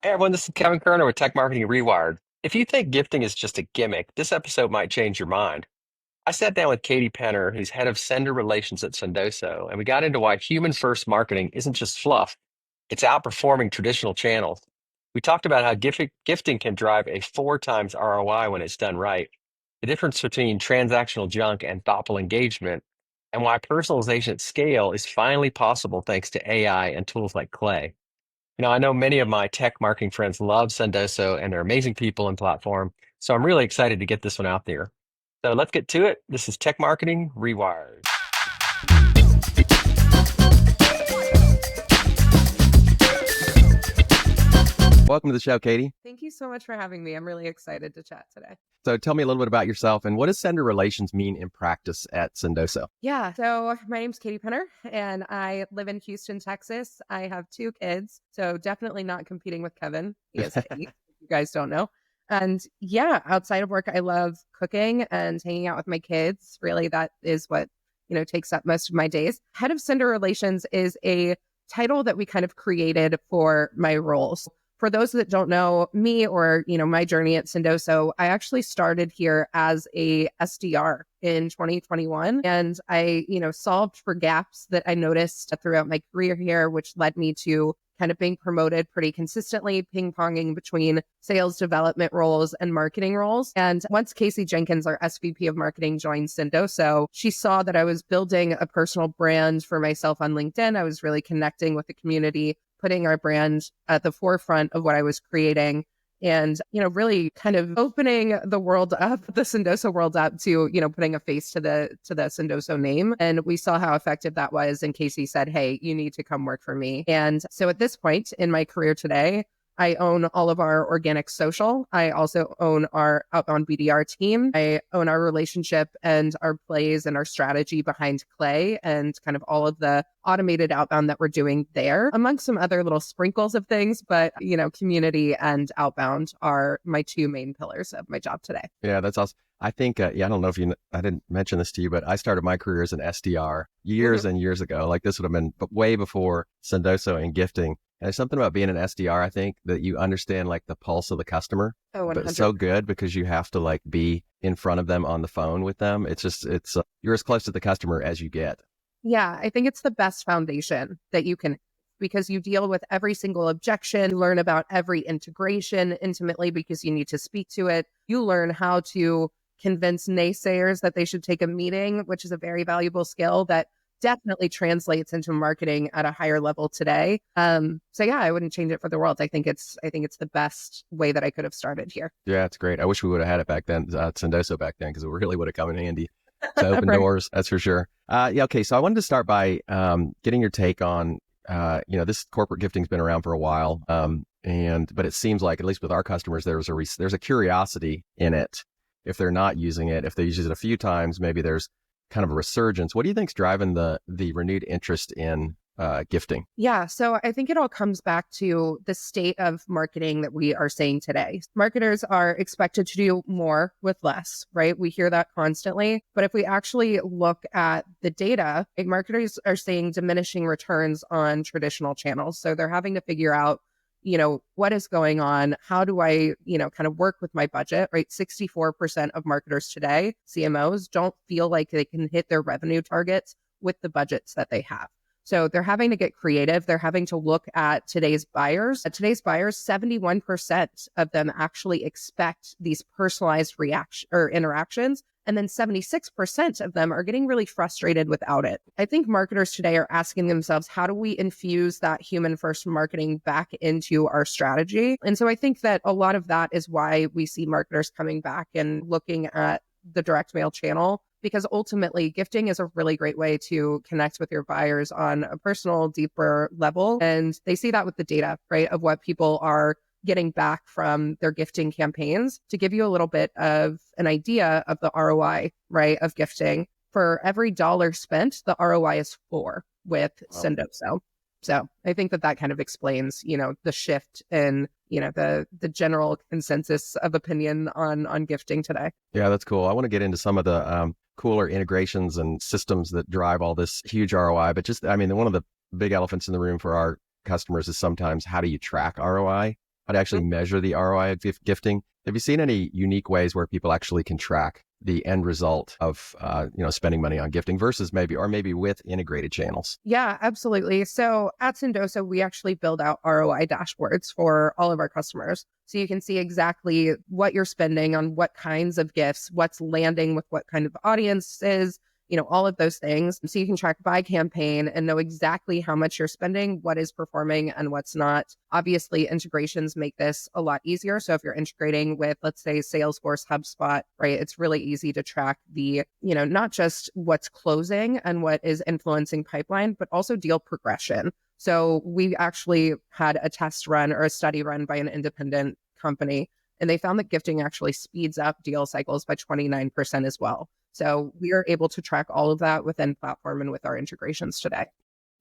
Hey everyone, this is Kevin Kerner with Tech Marketing Rewired. If you think gifting is just a gimmick, this episode might change your mind. I sat down with Katie Penner, who's head of sender relations at Sendoso, and we got into why human first marketing isn't just fluff, it's outperforming traditional channels. We talked about how gifting can drive a four times ROI when it's done right, the difference between transactional junk and thoughtful engagement, and why personalization at scale is finally possible thanks to AI and tools like Clay. I know many of my tech marketing friends love Sendoso and they're amazing people and platform. So I'm really excited to get this one out there. So let's get to it. This is Tech Marketing Rewired. Welcome to the show, Katie. Thank you so much for having me. I'm really excited to chat today. So tell me a little bit about yourself and what does sender relations mean in practice at Sendoso? Yeah, so my name's Katie Penner and I live in Houston, Texas. I have two kids, so definitely not competing with Kevin. He has 8, if you guys don't know. And yeah, outside of work, I love cooking and hanging out with my kids. Really, that is what, takes up most of my days. Head of Sender Relations is a title that we kind of created for my roles. For those that don't know me or, my journey at Sendoso, I actually started here as a SDR in 2021. And I, solved for gaps that I noticed throughout my career here, which led me to kind of being promoted pretty consistently, ping-ponging between sales development roles and marketing roles. And once Casey Jenkins, our SVP of marketing, joined Sendoso, she saw that I was building a personal brand for myself on LinkedIn. I was really connecting with the community, putting our brand at the forefront of what I was creating and, really kind of opening the world up, the Sendoso world up to, putting a face to the Sendoso name. And we saw how effective that was. And Casey said, hey, you need to come work for me. And so at this point in my career today, I own all of our organic social. I also own our outbound BDR team. I own our relationship and our plays and our strategy behind Clay and kind of all of the automated outbound that we're doing there, among some other little sprinkles of things. But, community and outbound are my two main pillars of my job today. Yeah, that's awesome. I think, I don't know if I didn't mention this to you, but I started my career as an SDR years and years ago. Like this would have been way before Sendoso and gifting. And there's something about being an SDR, I think, that you understand like the pulse of the customer. Oh, But 100. it's so good because you have to like be in front of them on the phone with them. You're as close to the customer as you get. Yeah, I think it's the best foundation that you can because you deal with every single objection, you learn about every integration intimately because you need to speak to it. You learn how to convince naysayers that they should take a meeting, which is a very valuable skill that definitely translates into marketing at a higher level today. So yeah, I wouldn't change it for the world. I think it's the best way that I could have started here. Yeah, it's great. I wish we would have had it back then, Sendoso back then, because it really would have come in handy to open Right. doors. That's for sure. Yeah. Okay. So I wanted to start by getting your take on, this corporate gifting's been around for a while. But it seems like, at least with our customers, there's a curiosity in it. If they're not using it, if they use it a few times, maybe there's kind of a resurgence. What do you think's driving the renewed interest in gifting? Yeah, so I think it all comes back to the state of marketing that we are seeing today. Marketers are expected to do more with less, right? We hear that constantly. But if we actually look at the data, marketers are seeing diminishing returns on traditional channels. So they're having to figure out, what is going on? How do I, kind of work with my budget, right? 64% of marketers today, CMOs, don't feel like they can hit their revenue targets with the budgets that they have. So they're having to get creative. They're having to look at today's buyers. At today's buyers, 71% of them actually expect these personalized reaction or interactions. And then 76% of them are getting really frustrated without it. I think marketers today are asking themselves, how do we infuse that human first marketing back into our strategy? And so I think that a lot of that is why we see marketers coming back and looking at the direct mail channel, because ultimately gifting is a really great way to connect with your buyers on a personal, deeper level. And they see that with the data, right, of what people are getting back from their gifting campaigns. To give you a little bit of an idea of the ROI, right, of gifting, for every dollar spent, the ROI is 4 with Sendoso. So I think that kind of explains, the shift in, the general consensus of opinion on gifting today. Yeah, that's cool. I want to get into some of the cooler integrations and systems that drive all this huge ROI. But one of the big elephants in the room for our customers is sometimes how do you track ROI? how to actually measure the ROI of gifting. Have you seen any unique ways where people actually can track the end result of spending money on gifting versus maybe with integrated channels? Yeah, absolutely. So at Sendoso, we actually build out ROI dashboards for all of our customers. So you can see exactly what you're spending on what kinds of gifts, what's landing with what kind of audiences, all of those things. So you can track by campaign and know exactly how much you're spending, what is performing and what's not. Obviously, integrations make this a lot easier. So if you're integrating with, let's say, Salesforce, HubSpot, right, it's really easy to track the, not just what's closing and what is influencing pipeline, but also deal progression. So we actually had a test run or a study run by an independent company, and they found that gifting actually speeds up deal cycles by 29% as well. So we are able to track all of that within platform and with our integrations today.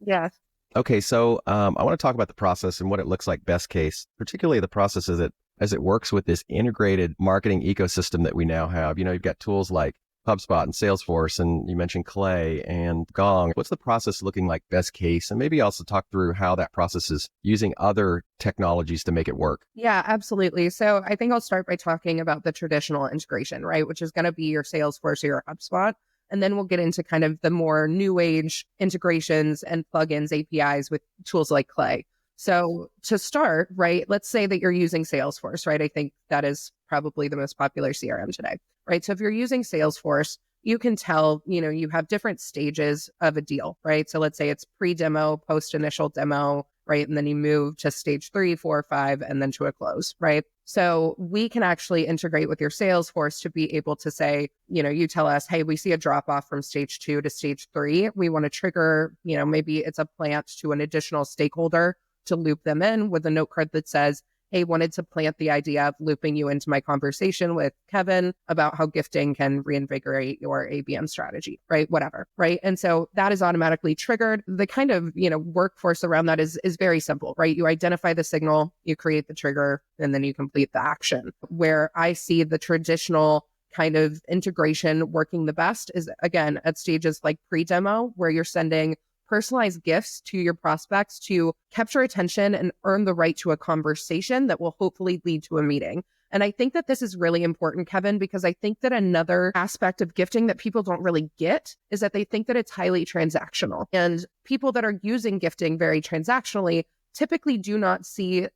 Yeah. Okay, so I want to talk about the process and what it looks like best case, particularly the process as it works with this integrated marketing ecosystem that we now have. You've got tools like HubSpot and Salesforce, and you mentioned Clay and Gong. What's the process looking like best case? And maybe also talk through how that process is using other technologies to make it work. Yeah, absolutely. So I think I'll start by talking about the traditional integration, right? Which is going to be your Salesforce or your HubSpot. And then we'll get into kind of the more new age integrations and plugins, APIs with tools like Clay. So to start, right, let's say that you're using Salesforce, right? I think that is probably the most popular CRM today, right? So if you're using Salesforce, you can tell, you have different stages of a deal, right? So let's say it's pre-demo, post-initial demo, right? And then you move to stage 3, 4, 5, and then to a close, right? So we can actually integrate with your Salesforce to be able to say, you tell us, hey, we see a drop off from stage 2 to stage 3. We want to trigger, maybe it's a plant to an additional stakeholder to loop them in with a note card that says, hey, wanted to plant the idea of looping you into my conversation with Kevin about how gifting can reinvigorate your ABM strategy, right? Whatever, right? And so that is automatically triggered. The kind of, workforce around that is very simple, right? You identify the signal, you create the trigger, and then you complete the action. Where I see the traditional kind of integration working the best is, again, at stages like pre-demo, where you're sending personalized gifts to your prospects to capture attention and earn the right to a conversation that will hopefully lead to a meeting. And I think that this is really important, Kevin, because I think that another aspect of gifting that people don't really get is that they think that it's highly transactional. And people that are using gifting very transactionally typically do not see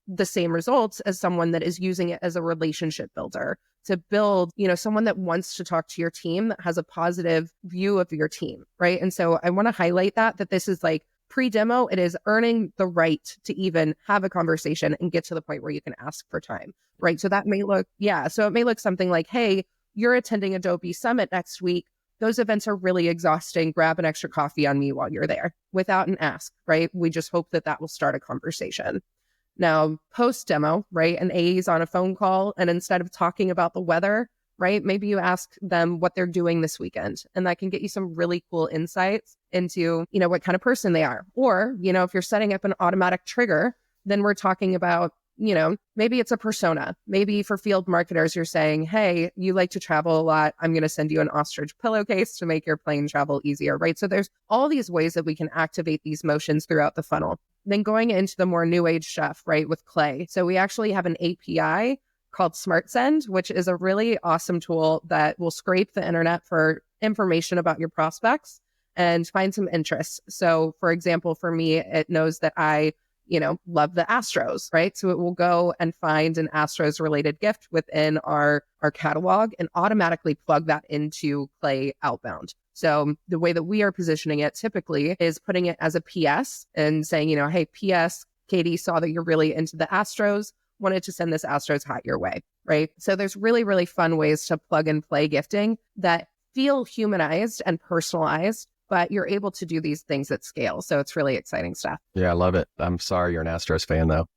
the same results as someone that is using it as a relationship builder to build, someone that wants to talk to your team, that has a positive view of your team, right? And so I want to highlight that this is like pre-demo, it is earning the right to even have a conversation and get to the point where you can ask for time, right? So that may look, so it may look something like, hey, you're attending Adobe Summit next week. Those events are really exhausting. Grab an extra coffee on me while you're there without an ask, right? We just hope that will start a conversation. Now, post-demo, right, an AE's on a phone call, and instead of talking about the weather, right, maybe you ask them what they're doing this weekend, and that can get you some really cool insights into, what kind of person they are. Or, if you're setting up an automatic trigger, then we're talking about, maybe it's a persona. Maybe for field marketers, you're saying, hey, you like to travel a lot. I'm going to send you an ostrich pillowcase to make your plane travel easier, right? So there's all these ways that we can activate these motions throughout the funnel. Then going into the more new age stuff, right, with Clay. So we actually have an API called SmartSend, which is a really awesome tool that will scrape the internet for information about your prospects and find some interests. So for example, for me, it knows that I love the Astros, right? So it will go and find an Astros related gift within our catalog and automatically plug that into Clay outbound. So the way that we are positioning it typically is putting it as a PS and saying, hey, PS, Katie saw that you're really into the Astros, wanted to send this Astros hat your way, right? So there's really, really fun ways to plug and play gifting that feel humanized and personalized, but you're able to do these things at scale. So it's really exciting stuff. Yeah, I love it. I'm sorry you're an Astros fan, though.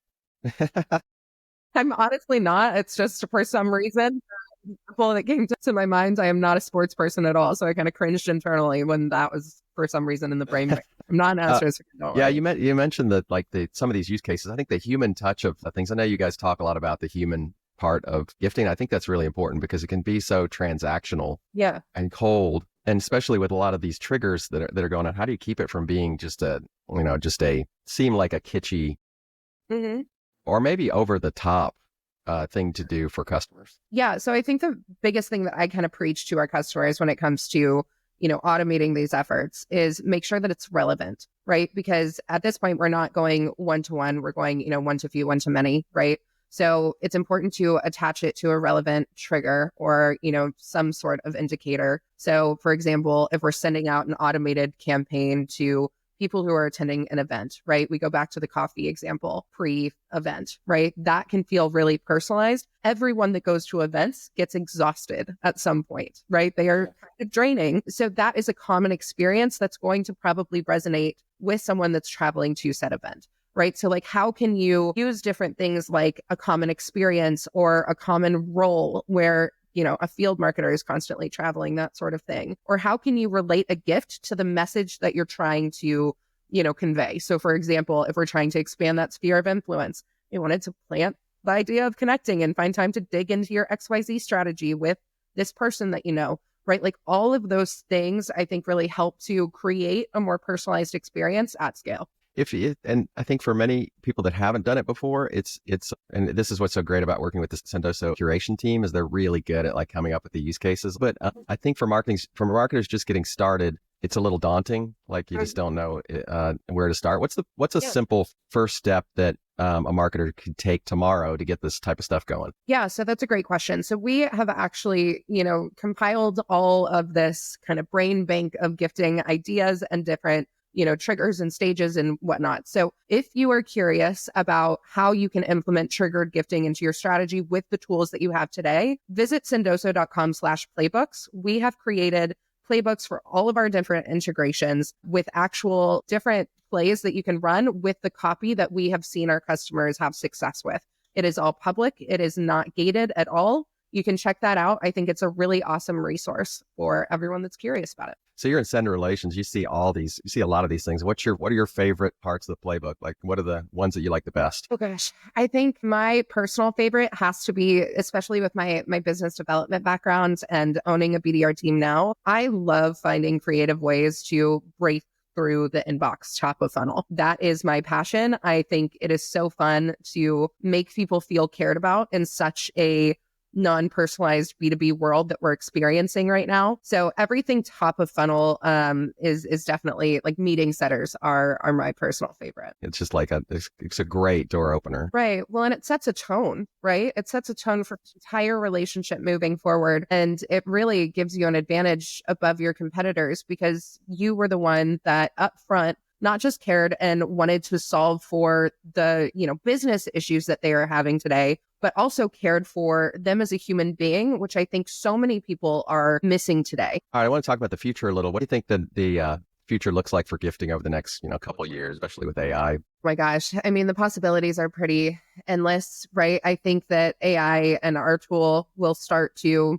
I'm honestly not. It's just for some reason, the example that came to my mind, I am not a sports person at all. So I kind of cringed internally when that was for some reason in the brain. I'm not an Astros fan. Yeah, you mentioned that some of these use cases. I think the human touch of things. I know you guys talk a lot about the human part of gifting. I think that's really important because it can be so transactional and cold. And especially with a lot of these triggers that are going on, how do you keep it from being just seem like a kitschy or maybe over the top thing to do for customers? Yeah. So I think the biggest thing that I kind of preach to our customers when it comes to, automating these efforts is make sure that it's relevant, right? Because at this point, we're not going one-to-one, we're going, one to few, one to many, right? So it's important to attach it to a relevant trigger or, some sort of indicator. So for example, if we're sending out an automated campaign to people who are attending an event, right? We go back to the coffee example, pre-event, right? That can feel really personalized. Everyone that goes to events gets exhausted at some point, right? They are kind of draining. So that is a common experience that's going to probably resonate with someone that's traveling to said event. Right. So like, how can you use different things like a common experience or a common role where, a field marketer is constantly traveling, that sort of thing? Or how can you relate a gift to the message that you're trying to, convey? So for example, if we're trying to expand that sphere of influence, we wanted to plant the idea of connecting and find time to dig into your XYZ strategy with this person that right? Like all of those things, I think really help to create a more personalized experience at scale. And I think for many people that haven't done it before, and this is what's so great about working with the Sendoso curation team is they're really good at like coming up with the use cases. But I think for marketers just getting started, it's a little daunting. Like you just don't know where to start. What's a simple first step that a marketer could take tomorrow to get this type of stuff going? Yeah, so that's a great question. So we have actually, compiled all of this kind of brain bank of gifting ideas and different triggers and stages and whatnot. So if you are curious about how you can implement triggered gifting into your strategy with the tools that you have today, visit sendoso.com/playbooks. We have created playbooks for all of our different integrations with actual different plays that you can run with the copy that we have seen our customers have success with. It is all public. It is not gated at all. You can check that out. I think it's a really awesome resource for everyone that's curious about it. So you're in sender relations. You see a lot of these things. What are your favorite parts of the playbook? Like what are the ones that you like the best? Oh gosh. I think my personal favorite has to be, especially with my business development background and owning a BDR team now, I love finding creative ways to break through the inbox top of funnel. That is my passion. I think it is so fun to make people feel cared about in such a non-personalized B2B world that we're experiencing right now. So everything top of funnel is definitely like meeting setters are my personal favorite. It's just like it's a great door opener. Right. Well, and it sets a tone, right? It sets a tone for the entire relationship moving forward. And it really gives you an advantage above your competitors because you were the one that up front not just cared and wanted to solve for the, business issues that they are having today, but also cared for them as a human being, which I think so many people are missing today. All right, I want to talk about the future a little. What do you think the future looks like for gifting over the next, couple of years, especially with AI? Oh my gosh. I mean, the possibilities are pretty endless, right? I think that AI and our tool will start to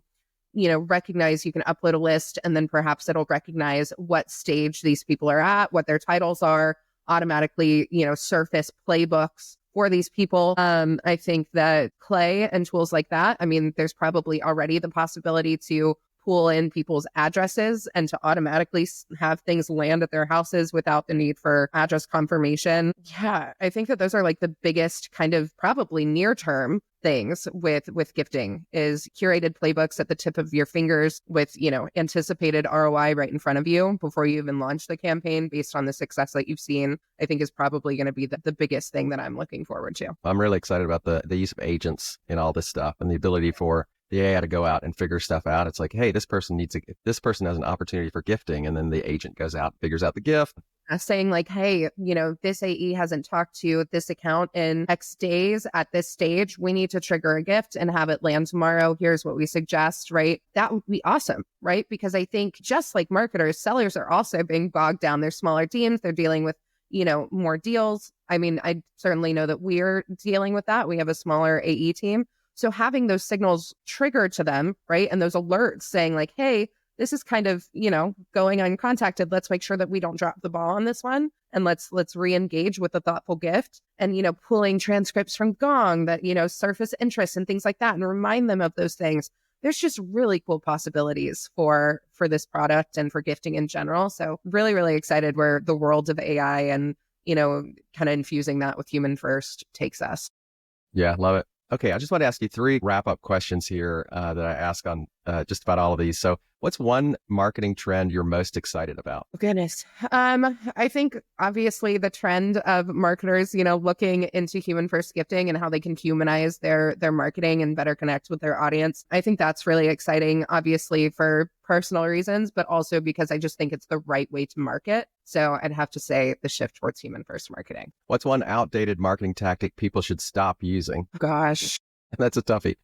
recognize you can upload a list and then perhaps it'll recognize what stage these people are at, what their titles are, automatically, surface playbooks for these people. I think that Clay and tools like that, I mean, there's probably already the possibility to pull in people's addresses and to automatically have things land at their houses without the need for address confirmation. Yeah, I think that those are like the biggest kind of probably near term things with gifting is curated playbooks at the tip of your fingers with, anticipated ROI right in front of you before you even launch the campaign based on the success that you've seen, I think is probably going to be the biggest thing that I'm looking forward to. I'm really excited about the use of agents in all this stuff and the ability for the AI to go out and figure stuff out. It's like, hey, this person has an opportunity for gifting. And then the agent goes out, figures out the gift. Saying like, hey, this AE hasn't talked to this account in X days at this stage. We need to trigger a gift and have it land tomorrow. Here's what we suggest, right? That would be awesome, right? Because I think just like marketers, sellers are also being bogged down. They're smaller teams. They're dealing with, more deals. I mean, I certainly know that we're dealing with that. We have a smaller AE team. So having those signals triggered to them, right? And those alerts saying like, hey, this is kind of, going uncontacted. Let's make sure that we don't drop the ball on this one. And let's re-engage with a thoughtful gift and, pulling transcripts from Gong that, surface interest and things like that and remind them of those things. There's just really cool possibilities for this product and for gifting in general. So really, really excited where the world of AI and, kind of infusing that with human first takes us. Yeah, love it. Okay, I just want to ask you three wrap-up questions here that I ask on just about all of these. So what's one marketing trend you're most excited about? Oh, goodness. I think obviously the trend of marketers, looking into human first gifting and how they can humanize their marketing and better connect with their audience. I think that's really exciting, obviously for personal reasons, but also because I just think it's the right way to market. So I'd have to say the shift towards human first marketing. What's one outdated marketing tactic people should stop using? Gosh, That's a toughie.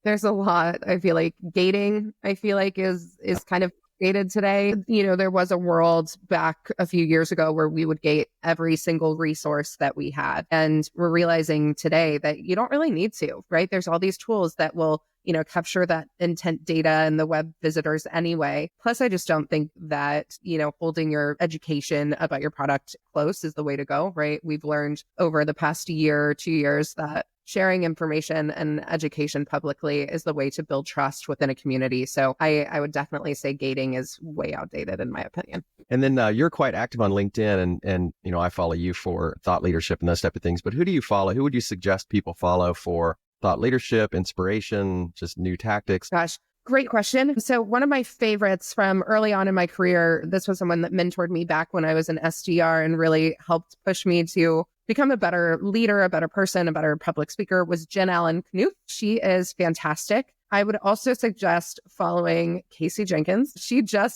there's a lot. I feel like gating, is kind of gated today. There was a world back a few years ago where we would gate every single resource that we had. And we're realizing today that you don't really need to, right? There's all these tools that will, capture that intent data and the web visitors anyway. Plus, I just don't think that, holding your education about your product close is the way to go, right? We've learned over the past year or 2 years that sharing information and education publicly is the way to build trust within a community. So I would definitely say gating is way outdated in my opinion. And then you're quite active on LinkedIn and I follow you for thought leadership and those type of things. But who do you follow? Who would you suggest people follow for thought leadership, inspiration, just new tactics? Gosh, great question. So one of my favorites from early on in my career, this was someone that mentored me back when I was an SDR and really helped push me to become a better leader, a better person, a better public speaker, was Jen Allen Knuth. She is fantastic. I would also suggest following Casey Jenkins.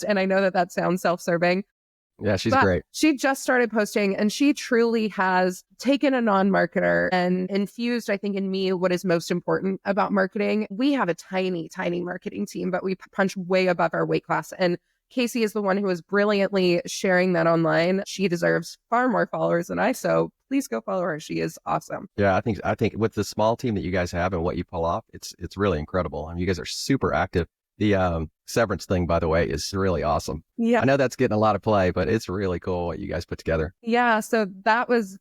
And I know that sounds self-serving, Yeah, she's but great. she just started posting and she truly has taken a non-marketer and infused, I think, in me what is most important about marketing. We have a tiny, tiny marketing team, but we punch way above our weight class. And Casey is the one who is brilliantly sharing that online. She deserves far more followers than I, so please go follow her. She is awesome. Yeah, I think with the small team that you guys have and what you pull off, it's really incredible. I mean, you guys are super active. The severance thing, by the way, is really awesome. Yeah. I know that's getting a lot of play, but it's really cool what you guys put together. Yeah, so that was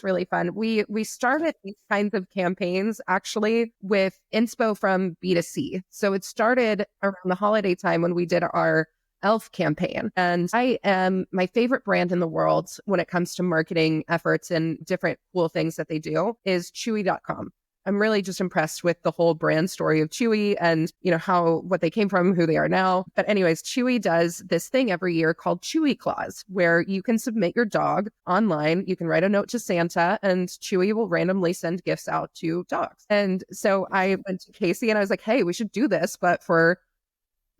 really fun. We started these kinds of campaigns actually with inspo from B2C. So it started around the holiday time when we did our Elf campaign. And I am my favorite brand in the world when it comes to marketing efforts and different cool things that they do is Chewy.com. I'm really just impressed with the whole brand story of Chewy and, what they came from, who they are now. But anyways, Chewy does this thing every year called Chewy Claus, where you can submit your dog online. You can write a note to Santa and Chewy will randomly send gifts out to dogs. And so I went to Casey and I was like, hey, we should do this, but for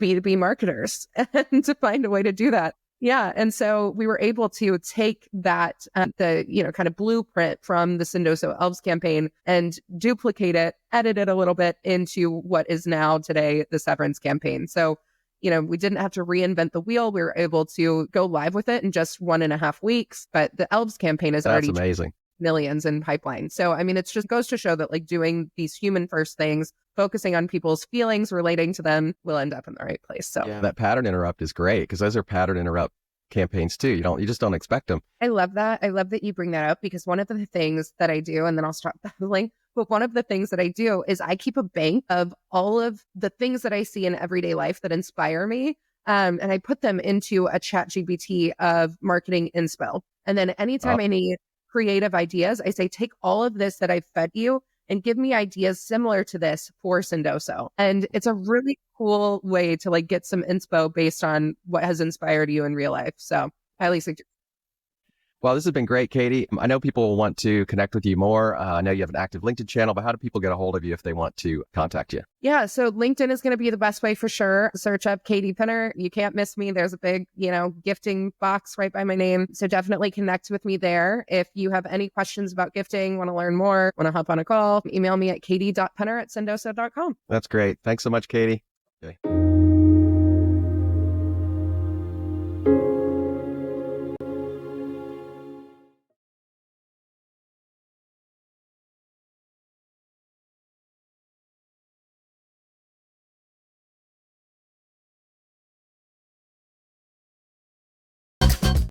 B2B marketers and to find a way to do that. Yeah. And so we were able to take that, the kind of blueprint from the Sendoso Elves campaign and duplicate it, edit it a little bit into what is now today the Severance campaign. So, we didn't have to reinvent the wheel. We were able to go live with it in just 1.5 weeks. But the Elves campaign is already amazing. Millions in pipeline. So, I mean, it just goes to show that like doing these human first things, focusing on people's feelings, relating to them will end up in the right place. So yeah, that pattern interrupt is great because those are pattern interrupt campaigns too. You just don't expect them. I love that. I love that you bring that up because one of the things that I do, and then I'll stop babbling, but one of the things that I do is I keep a bank of all of the things that I see in everyday life that inspire me. And I put them into a chat GPT of marketing inspo. And then anytime I need creative ideas, I say, take all of this that I've fed you and give me ideas similar to this for Sendoso. And it's a really cool way to like get some inspo based on what has inspired you in real life. So I at least suggest. Well, this has been great, Katie. I know people will want to connect with you more. I know you have an active LinkedIn channel, but how do people get a hold of you if they want to contact you? Yeah, so LinkedIn is going to be the best way for sure. Search up Katie Penner. You can't miss me. There's a big, gifting box right by my name. So definitely connect with me there. If you have any questions about gifting, want to learn more, want to hop on a call, email me at katie.penner@sendoso.com. That's great. Thanks so much, Katie. Okay.